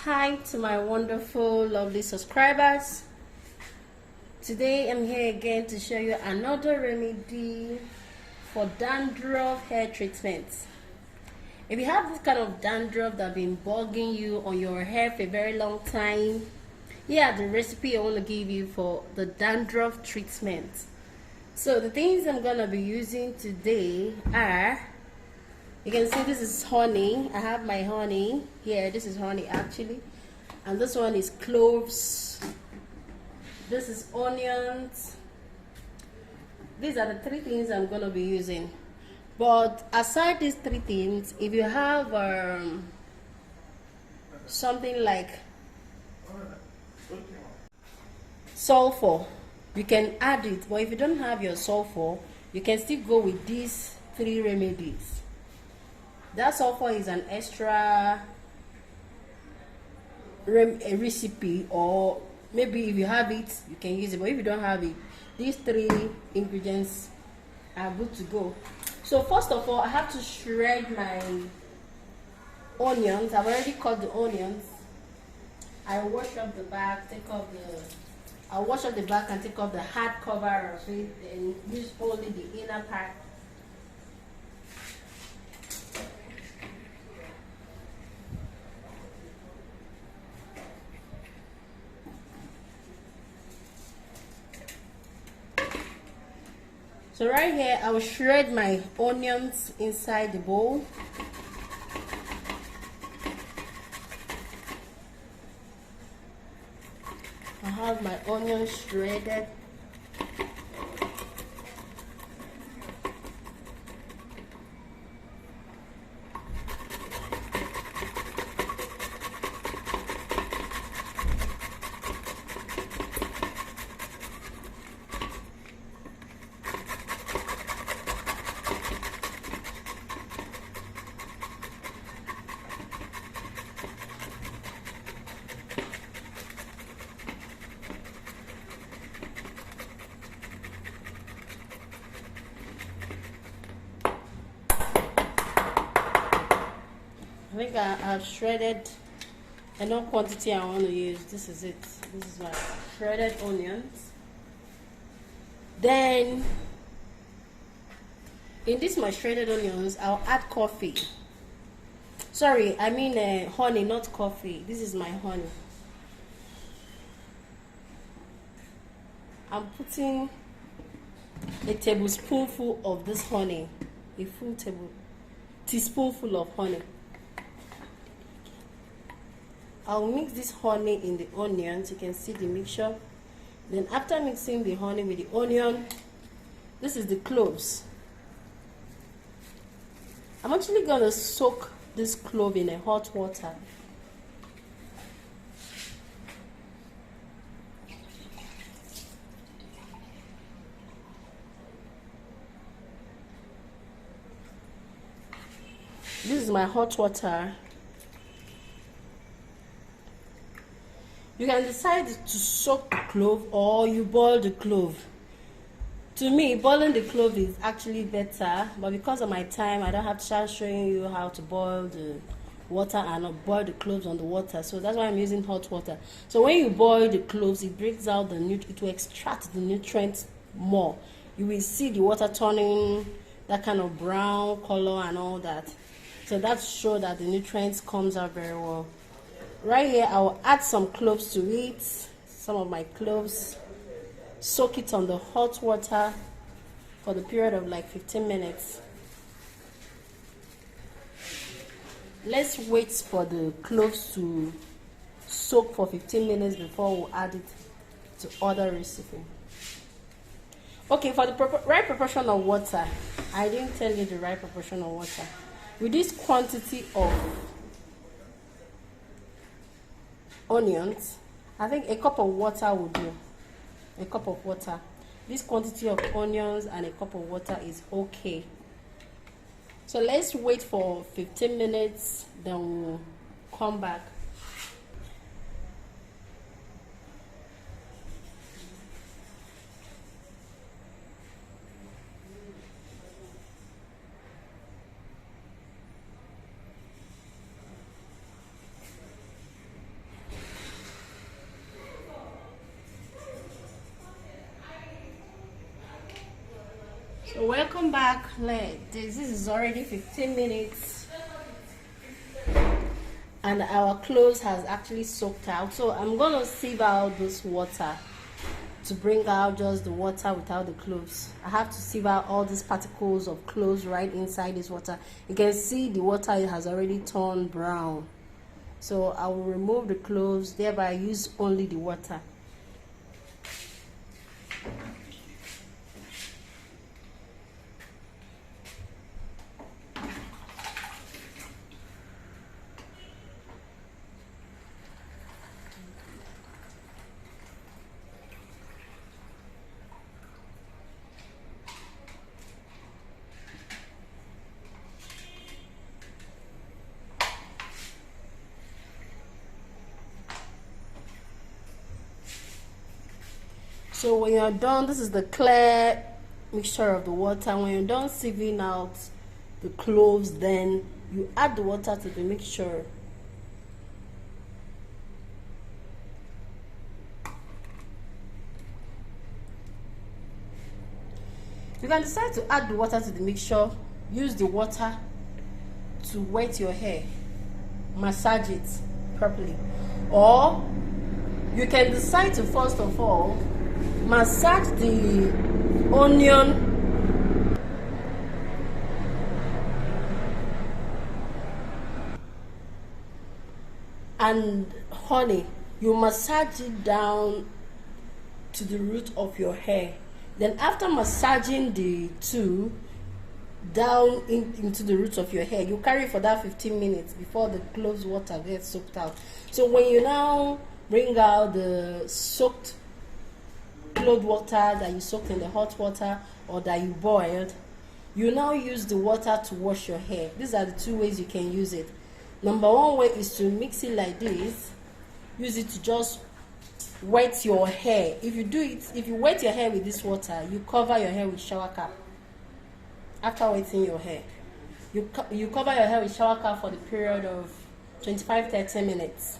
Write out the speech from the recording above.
Hi to my wonderful, lovely subscribers. Today I'm here again to show you another remedy for dandruff hair treatment. If you have this kind of dandruff that's been bugging you on your hair for a very long time, here are the recipe I want to give you for the dandruff treatment. So the things I'm going to be using today are, you can see this is honey. I have my honey here. This is honey actually. And this one is cloves. This is onions. These are the three things I'm going to be using. But aside these three things, if you have something like sulfur, you can add it. But if you don't have your sulfur, you can still go with these three remedies. That sulfur is an extra recipe, or maybe if you have it, you can use it. But if you don't have it, these three ingredients are good to go. So first of all, I have to shred my onions. I've already cut the onions. I wash up the back, I'll wash up the back and take off the hard cover of it, and use only the inner part. So right here, I will shred my onions inside the bowl. I have my onions shredded. I think I've shredded enough quantity I want to use. This is it. This is my shredded onions. Then, in this my shredded onions, I'll add coffee. Sorry, I mean honey, not coffee. This is my honey. I'm putting a tablespoonful of this honey. A full teaspoonful of honey. I'll mix this honey in the onions. You can see the mixture. Then after mixing the honey with the onion, this is the cloves. I'm actually going to soak this clove in a hot water. This is my hot water. You can decide to soak the clove or you boil the clove. To me, boiling the clove is actually better, but because of my time, I don't have to start showing you how to boil the water and not boil the cloves on the water. So that's why I'm using hot water. So when you boil the cloves, it brings out it will extract the nutrients more. You will see the water turning that kind of brown color and all that. So that's sure that the nutrients comes out very well. Right here, I will add some cloves to it, some of my cloves. Soak it on the hot water for the period of like 15 minutes. Let's wait for the cloves to soak for 15 minutes before we add it to other recipe. Okay, for the right proportion of water, I didn't tell you the right proportion of water. With this quantity of onions, I think a cup of water will do. A cup of water. This quantity of onions and a cup of water is okay. So let's wait for 15 minutes, then we'll come back. So welcome back. This is already 15 minutes and our clothes has actually soaked out. So I'm gonna sieve out this water to bring out just the water without the clothes. I have to sieve out all these particles of clothes right inside this water. You can see the water has already turned brown. So I will remove the clothes, thereby use only the water. So when you're done, this is the clear mixture of the water. When you're done sieving out the cloves, then you add the water to the mixture. You can decide to add the water to the mixture. Use the water to wet your hair, massage it properly, or you can decide to first of all massage the onion and honey. You massage it down to the root of your hair. Then after massaging the two down into the roots of your hair, you carry for that 15 minutes before the cloves water gets soaked out. So when you now bring out the soaked clothes water that you soaked in the hot water or that you boiled, you now use the water to wash your hair. These are the two ways you can use it. Number one way is to mix it like this. Use it to just wet your hair. If you wet your hair with this water, you cover your hair with shower cap. After wetting your hair, you cover your hair with shower cap for the period of 25-30 minutes.